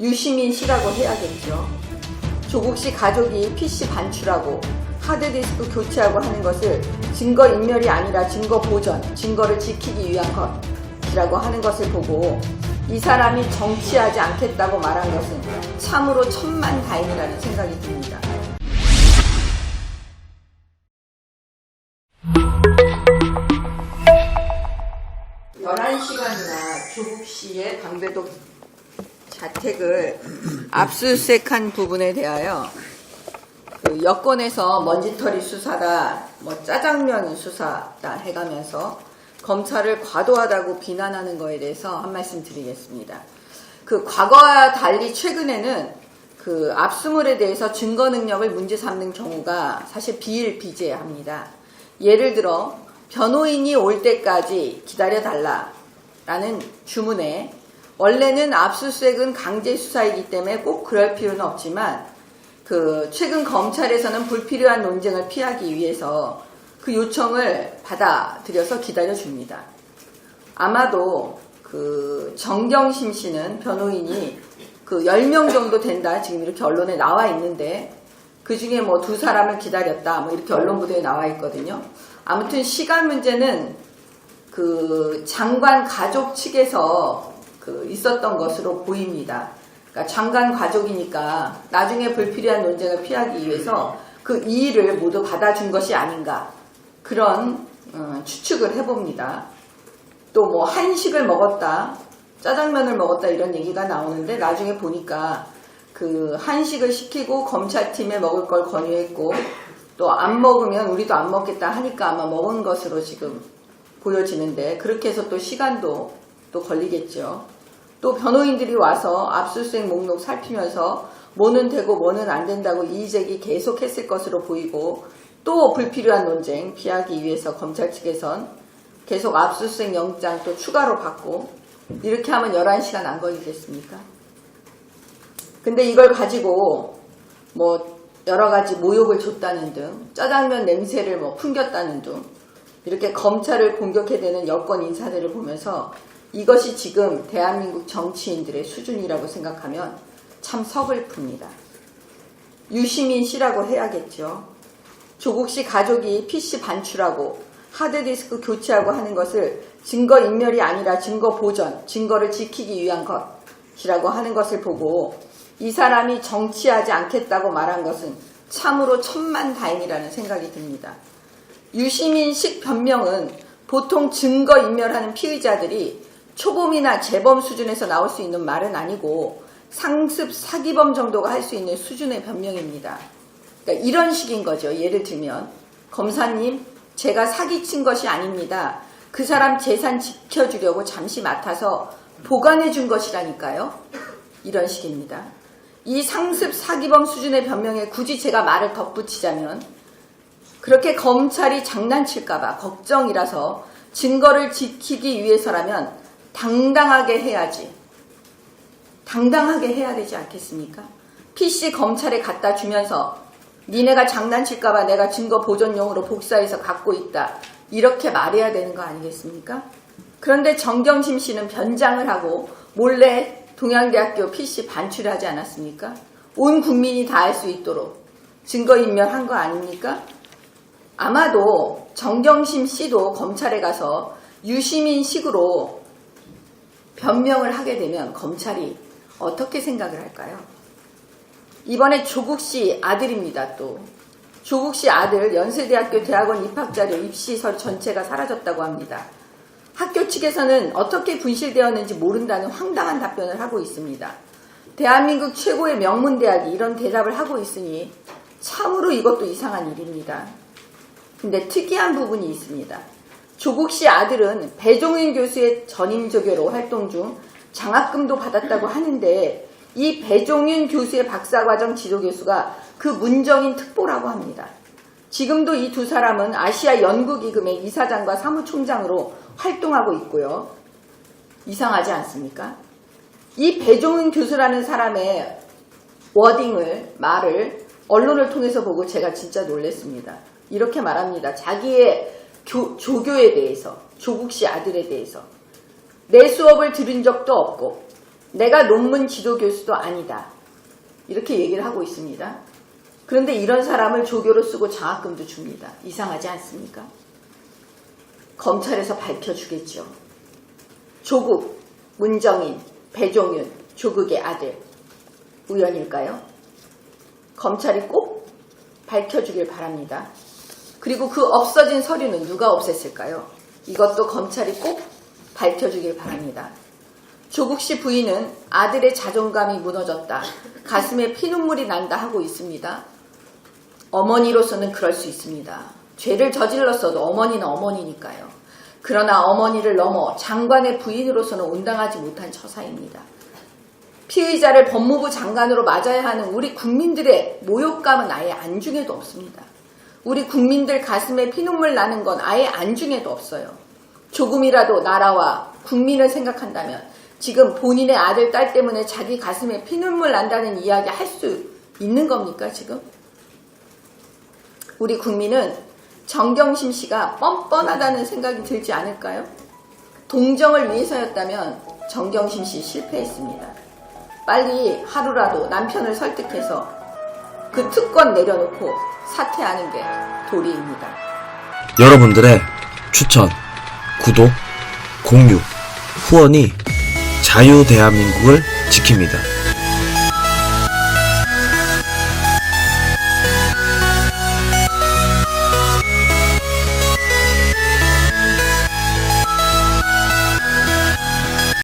유시민 씨라고 해야겠죠. 조국 씨 가족이 PC 반출하고 하드디스크 교체하고 하는 것을 증거인멸이 아니라 증거 보전, 증거를 지키기 위한 것이라고 하는 것을 보고 이 사람이 정치하지 않겠다고 말한 것은 참으로 천만다행이라는 생각이 듭니다. 조국 씨의 방배동 자택을 압수수색한 부분에 대하여 그 여권에서 먼지털이 수사다, 짜장면 수사다 해가면서 검찰을 과도하다고 비난하는 거에 대해서 한 말씀 드리겠습니다. 그 과거와 달리 최근에는 그 압수물에 대해서 증거 능력을 문제 삼는 경우가 사실 비일비재합니다. 예를 들어 변호인이 올 때까지 기다려달라라는 주문에 원래는 압수수색은 강제 수사이기 때문에 꼭 그럴 필요는 없지만 그 최근 검찰에서는 불필요한 논쟁을 피하기 위해서 그 요청을 받아들여서 기다려줍니다. 아마도 그 정경심 씨는 변호인이 그 10명 정도 된다 지금 이렇게 언론에 나와 있는데 그 중에 두 사람을 기다렸다 이렇게 언론 보도에 나와 있거든요. 아무튼 시간 문제는 그 장관 가족 측에서 그 있었던 것으로 보입니다. 그러니까 장관 가족이니까 나중에 불필요한 논쟁을 피하기 위해서 그 이의를 모두 받아준 것이 아닌가 그런 추측을 해봅니다. 또 한식을 먹었다, 짜장면을 먹었다 이런 얘기가 나오는데 나중에 보니까 그 한식을 시키고 검찰팀에 먹을 걸 권유했고 또 안 먹으면 우리도 안 먹겠다 하니까 아마 먹은 것으로 지금 보여지는데 그렇게 해서 또 시간도 또 걸리겠죠. 또 변호인들이 와서 압수수색 목록 살피면서 뭐는 되고 뭐는 안 된다고 이의제기 계속했을 것으로 보이고 또 불필요한 논쟁 피하기 위해서 검찰 측에선 계속 압수수색 영장 또 추가로 받고 이렇게 하면 11시간 안 걸리겠습니까? 근데 이걸 가지고 여러 가지 모욕을 줬다는 등 짜장면 냄새를 풍겼다는 등 이렇게 검찰을 공격해대는 여권 인사들을 보면서 이것이 지금 대한민국 정치인들의 수준이라고 생각하면 참 서글픕니다. 유시민 씨라고 해야겠죠. 조국 씨 가족이 PC 반출하고 하드디스크 교체하고 하는 것을 증거인멸이 아니라 증거 보전, 증거를 지키기 위한 것이라고 하는 것을 보고 이 사람이 정치하지 않겠다고 말한 것은 참으로 천만다행이라는 생각이 듭니다. 유시민식 변명은 보통 증거인멸하는 피의자들이 초범이나 재범 수준에서 나올 수 있는 말은 아니고 상습 사기범 정도가 할 수 있는 수준의 변명입니다. 그러니까 이런 식인 거죠. 예를 들면 검사님 제가 사기친 것이 아닙니다. 그 사람 재산 지켜주려고 잠시 맡아서 보관해 준 것이라니까요. 이런 식입니다. 이 상습 사기범 수준의 변명에 굳이 제가 말을 덧붙이자면 그렇게 검찰이 장난칠까봐 걱정이라서 증거를 지키기 위해서라면 당당하게 해야지. 당당하게 해야 되지 않겠습니까? PC 검찰에 갖다 주면서 니네가 장난칠까봐 내가 증거 보존용으로 복사해서 갖고 있다. 이렇게 말해야 되는 거 아니겠습니까? 그런데 정경심 씨는 변장을 하고 몰래 동양대학교 PC 반출을 하지 않았습니까? 온 국민이 다 알 수 있도록 증거인멸한 거 아닙니까? 아마도 정경심 씨도 검찰에 가서 유시민 식으로 변명을 하게 되면 검찰이 어떻게 생각을 할까요? 이번에 조국 씨 아들입니다. 또 조국 씨 아들 연세대학교 대학원 입학자료 입시서 전체가 사라졌다고 합니다. 학교 측에서는 어떻게 분실되었는지 모른다는 황당한 답변을 하고 있습니다. 대한민국 최고의 명문대학이 이런 대답을 하고 있으니 참으로 이것도 이상한 일입니다. 근데 특이한 부분이 있습니다. 조국 씨 아들은 배종인 교수의 전임조교로 활동 중 장학금도 받았다고 하는데 이 배종인 교수의 박사과정 지도교수가 그 문정인 특보라고 합니다. 지금도 이 두 사람은 아시아 연구기금의 이사장과 사무총장으로 활동하고 있고요. 이상하지 않습니까? 이 배종인 교수라는 사람의 말을 언론을 통해서 보고 제가 진짜 놀랐습니다. 이렇게 말합니다. 자기의 조교에 대해서, 조국 씨 아들에 대해서 내 수업을 들은 적도 없고 내가 논문 지도 교수도 아니다. 이렇게 얘기를 하고 있습니다. 그런데 이런 사람을 조교로 쓰고 장학금도 줍니다. 이상하지 않습니까? 검찰에서 밝혀주겠죠. 조국, 문정인, 배종윤, 조국의 아들. 우연일까요? 검찰이 꼭 밝혀주길 바랍니다. 그리고 그 없어진 서류는 누가 없앴을까요? 이것도 검찰이 꼭 밝혀주길 바랍니다. 조국 씨 부인은 아들의 자존감이 무너졌다. 가슴에 피눈물이 난다 하고 있습니다. 어머니로서는 그럴 수 있습니다. 죄를 저질렀어도 어머니는 어머니니까요. 그러나 어머니를 넘어 장관의 부인으로서는 온당하지 못한 처사입니다. 피의자를 법무부 장관으로 맞아야 하는 우리 국민들의 모욕감은 아예 안중에도 없습니다. 우리 국민들 가슴에 피눈물 나는 건 아예 안중에도 없어요. 조금이라도 나라와 국민을 생각한다면 지금 본인의 아들, 딸 때문에 자기 가슴에 피눈물 난다는 이야기 할 수 있는 겁니까, 지금? 우리 국민은 정경심 씨가 뻔뻔하다는 생각이 들지 않을까요? 동정을 위해서였다면 정경심 씨 실패했습니다. 빨리 하루라도 남편을 설득해서 그 특권 내려놓고 사퇴하는 게 도리입니다. 여러분들의 추천, 구독, 공유, 후원이 자유 대한민국을 지킵니다.